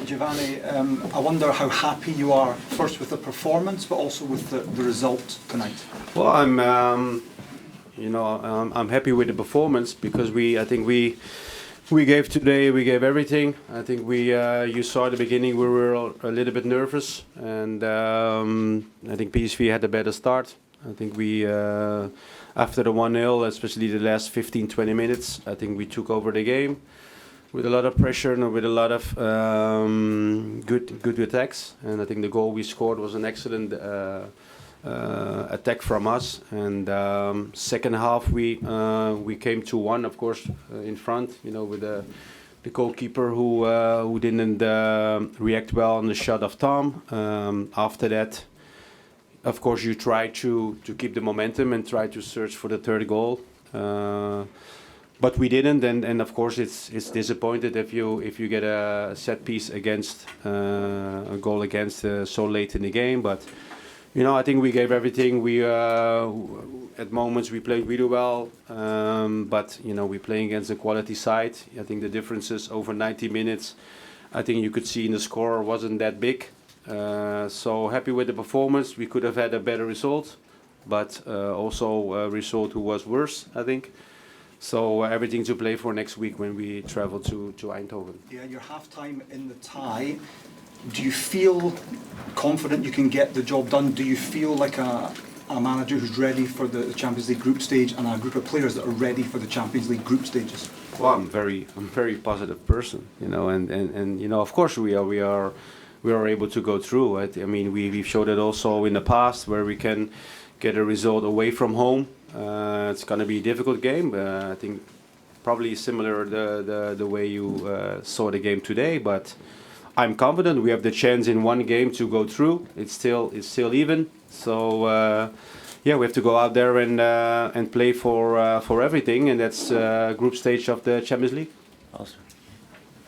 Giovanni, I wonder how happy you are first with the performance, but also with the result tonight. Well, I'm happy with the performance because I think we gave today. We gave everything. I think you saw at the beginning we were a little bit nervous, and I think PSV had a better start. I think we after the 1-0, especially the last 15-20 minutes, I think we took over the game with a lot of pressure and with a lot of good attacks. And I think the goal we scored was an excellent attack from us. And second half we came to 1, of course, in front. With the goalkeeper who didn't react well on the shot of Tom. After that, of course, you try to keep the momentum and try to search for the third goal. But we didn't, and of course it's disappointed if you get a set piece against a goal against so late in the game. But I think we gave everything. We at moments we played really well, but we're playing against a quality side. I think the differences over 90 minutes, I think you could see in the score wasn't that big. So happy with the performance. We could have had a better result, but also a result who was worse, I think. So everything to play for next week when we travel to Eindhoven. Yeah, your half-time in the tie. Do you feel confident you can get the job done? Do you feel like a manager who's ready for the Champions League group stage and a group of players that are ready for the Champions League group stages? Well, I'm very positive person, and of course we are able to go through. I mean, we've showed it also in the past where we can get a result away from home. It's going to be a difficult game. I think probably similar the way you saw the game today, but I'm confident we have the chance in one game to go through. It's still even. So we have to go out there and play for everything, and that's group stage of the Champions League. Awesome.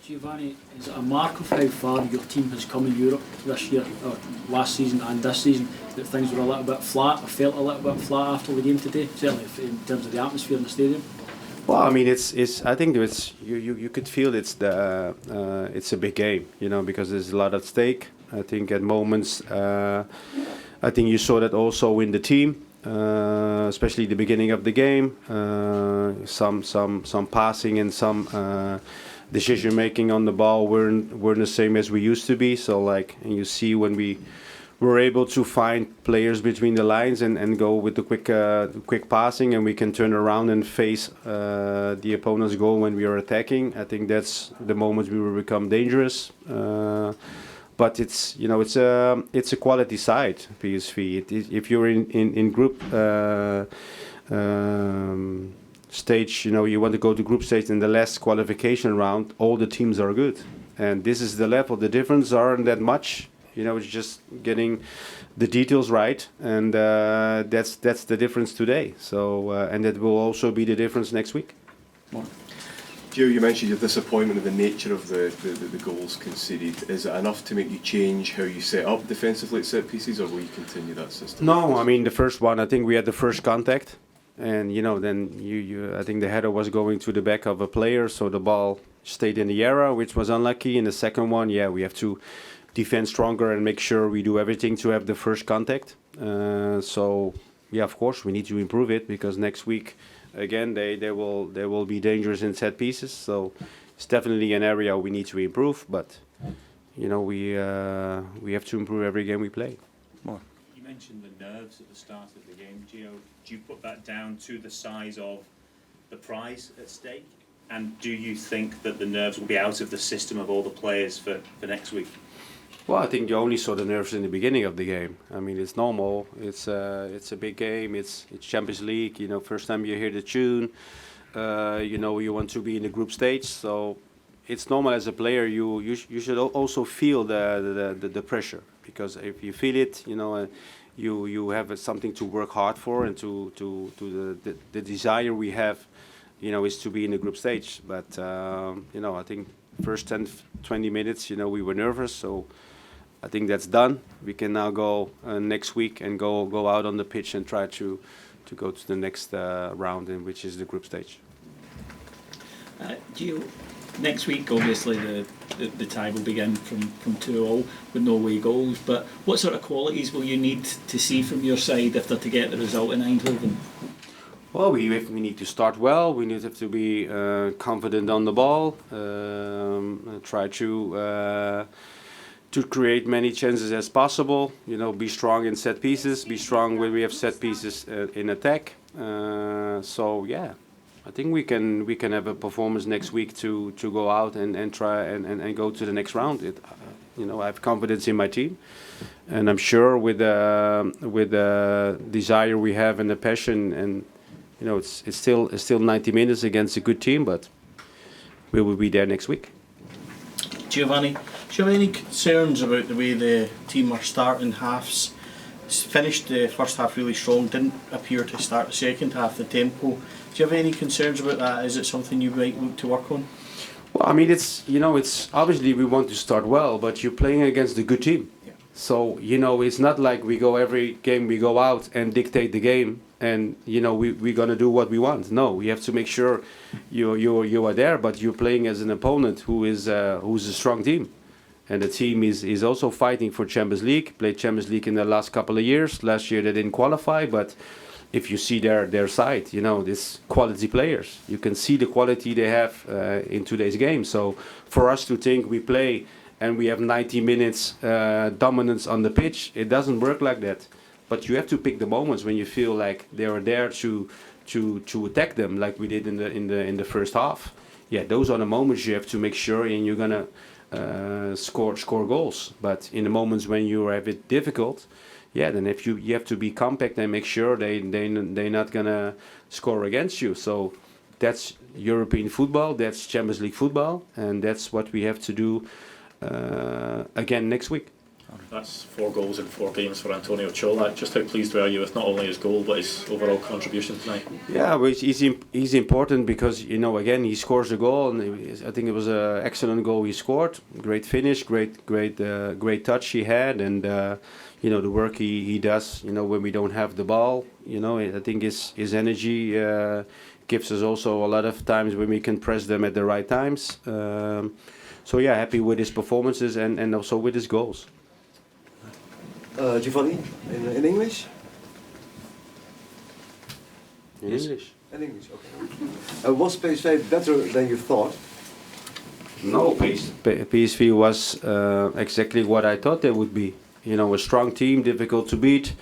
Giovanni, is it a mark of how far your team has come in Europe this year, or last season and this season, that things were a little bit flat, or felt a little bit flat after the game today, certainly in terms of the atmosphere in the stadium? Well, I mean, I think it's you could feel it's a big game, because there's a lot at stake. I think at moments, I think you saw that also in the team, especially the beginning of the game. Some passing and some decision making on the ball weren't the same as we used to be. So and you see when we were able to find players between the lines and go with the quick passing, and we can turn around and face the opponent's goal when we are attacking. I think that's the moment we will become dangerous. But it's a quality side, PSV. If you're in group stage, you want to go to group stage in the last qualification round, all the teams are good, and this is the level. The difference aren't that much. It's just getting the details right, and that's the difference today. So and that will also be the difference next week. Gio, you mentioned your disappointment of the nature of the goals conceded. Is it enough to make you change how you set up defensively at set pieces, or will you continue that system? No, I mean the first one, I think we had the first contact, and then I think the header was going to the back of a player, so the ball stayed in the area, which was unlucky. In the second one, we have to defend stronger and make sure we do everything to have the first contact. Of course we need to improve it, because next week again they will be dangerous in set pieces. So it's definitely an area we need to improve, but we have to improve every game we play. More. You mentioned the nerves at the start of the game, Gio. Do you put that down to the size of the prize at stake? And do you think that the nerves will be out of the system of all the players for next week? Well, I think you only saw the nerves in the beginning of the game. I mean, it's normal. It's a big game. It's Champions League. First time you hear the tune. You want to be in the group stage. So it's normal as a player. You should also feel the pressure, because if you feel it, you have something to work hard for, and to the desire we have, is to be in the group stage. But I think first 10-20 minutes, we were nervous. So I think that's done. We can now go next week and go out on the pitch and try to go to the next round, which is the group stage. Gio, Next week, obviously, the tie will begin from 2-2 with no away goals. But what sort of qualities will you need to see from your side if they're to get the result in Eindhoven? Well, we need to start well. We need to be confident on the ball. Try to create many chances as possible. You know, be strong in set pieces. Be strong when we have set pieces in attack. So yeah. I think we can have a performance next week to go out and try and go to the next round. You know, I have confidence in my team, and I'm sure with the desire we have and the passion, and you know, it's still 90 minutes against a good team, but we will be there next week. Giovanni, do you have any concerns about the way the team are starting halves? Finished the first half really strong, didn't appear to start the second half, the tempo. Do you have any concerns about that? Is it something you might look to work on? Well, I mean, it's obviously we want to start well, but you're playing against a good team. Yeah. So, you know, it's not like we go every game, we go out and dictate the game and, you know, we're going to do what we want. No, we have to make sure you are there, but you're playing as an opponent who's a strong team. And the team is also fighting for Champions League, played Champions League in the last couple of years. Last year they didn't qualify, but if you see their side, you know, this quality players. You can see the quality they have in today's game. So for us to think we play and we have 90 minutes dominance on the pitch, it doesn't work like that. But you have to pick the moments when you feel like they are there to attack them, like we did in the first half. Yeah, those are the moments you have to make sure, and you're gonna score goals. But in the moments when you have it difficult, yeah, then if you have to be compact and make sure they're not gonna score against you. So that's European football, that's Champions League football, and that's what we have to do again next week. That's 4 goals in 4 games for Antonio Cholak. Just how pleased were you with not only his goal but his overall contribution tonight? Yeah, well, he's important because, you know, again, he scores a goal, and I think it was an excellent goal he scored. Great finish, great touch he had, and you know, the work he does, you know, when we don't have the ball, you know, I think his energy gives us also a lot of times when we can press them at the right times. So yeah, happy with his performances and also with his goals. Giovanni, in English? In English? In English, okay. Was PSV better than you thought? No, PSV was exactly what I thought they would be. You know, a strong team, difficult to beat,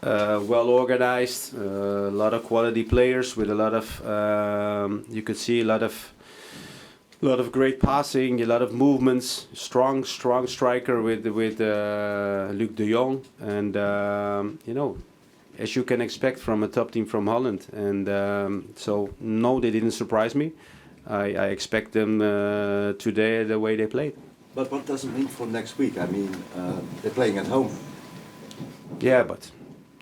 well organized, a lot of quality players with a lot of, you could see a lot of great passing, a lot of movements, strong striker with Luc de Jong, and you know, as you can expect from a top team from Holland. And so no, they didn't surprise me. I expect them today the way they played. But what does it mean for next week? I mean, they're playing at home. Yeah, but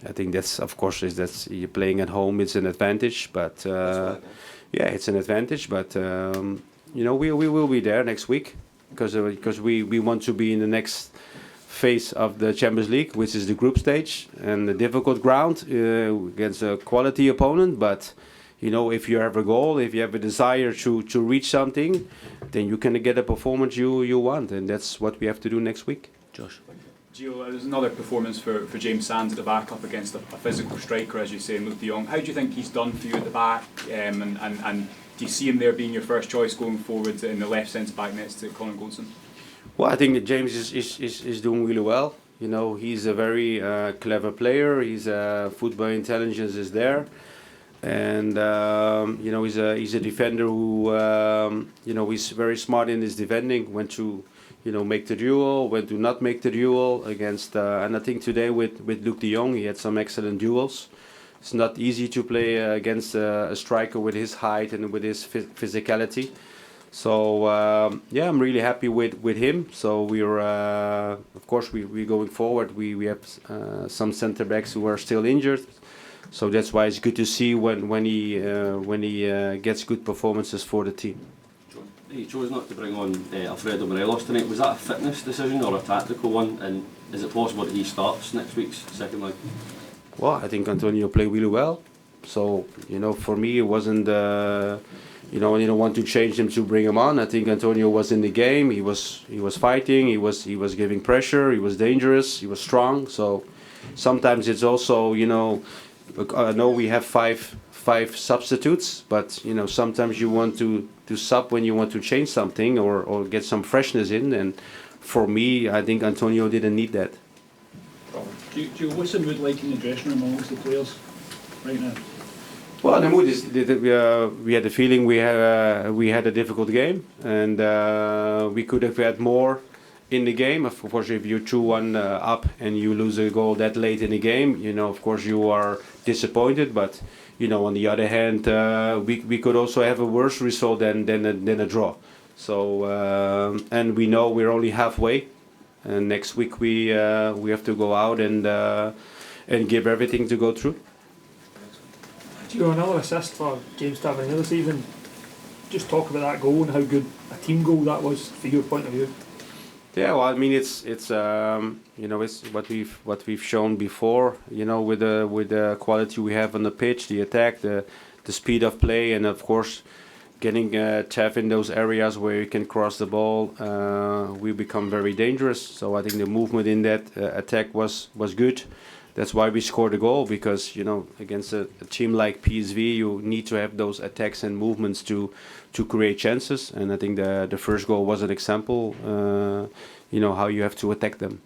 I think that's, of course, that's you're playing at home. It's an advantage, but That's right, yeah, it's an advantage. But you know, we will be there next week because we want to be in the next phase of the Champions League, which is the group stage and a difficult ground against a quality opponent. But you know, if you have a goal, if you have a desire to reach something, then you can get a performance you want, and that's what we have to do next week. Josh. Gio, there's another performance for James Sands at the back up against a physical striker, as you say, Luc de Jong. How do you think he's done for you at the back, and do you see him there being your first choice going forward in the left centre back next to Colin Goldson? Well, I think that James is doing really well. You know, he's a very clever player. His football intelligence is there. And you know, he's a defender who you know, he's very smart in his defending, when to, you know, make the duel, when to not make the duel against. And I think today with Luc de Jong, he had some excellent duels. It's not easy to play against a striker with his height and with his physicality. So yeah, I'm really happy with him. So we're of course we're going forward. We have some centre backs who are still injured. So that's why it's good to see when he gets good performances for the team. He chose not to bring on Alfredo Morelos tonight. Was that a fitness decision or a tactical one? And is it possible that he starts next week's second leg? Well, I think Antonio played really well. So, you know, for me it wasn't you you know, I didn't want to change him to bring him on. I think Antonio was in the game. He was fighting. He was giving pressure. He was dangerous. He was strong. So sometimes it's also, you know, I know we have five substitutes, but you know, sometimes you want to sub when you want to change something or get some freshness in. And for me, I think Antonio didn't need that. What's the mood like in the dressing room amongst the players right now? Well, the mood is we had the feeling we had a difficult game, and we could have had more in the game. Of course, if you're 2-1 up and you lose a goal that late in the game, you know, of course you are disappointed. But you know, on the other hand, we could also have a worse result than a draw. So and we know we're only halfway, and next week we have to go out and give everything to go through. Gio, another assist for James Tavernier this evening. Just talk about that goal and how good a team goal that was for your point of view. Yeah, well, I mean, it's you know, it's what we've shown before. You know, with the quality we have on the pitch, the attack, the speed of play, and of course, getting Tav in those areas where you can cross the ball, we become very dangerous. So I think the movement in that attack was good. That's why we scored a goal, because you know, against a team like PSV, you need to have those attacks and movements to create chances. And I think the first goal was an example, you know, how you have to attack them.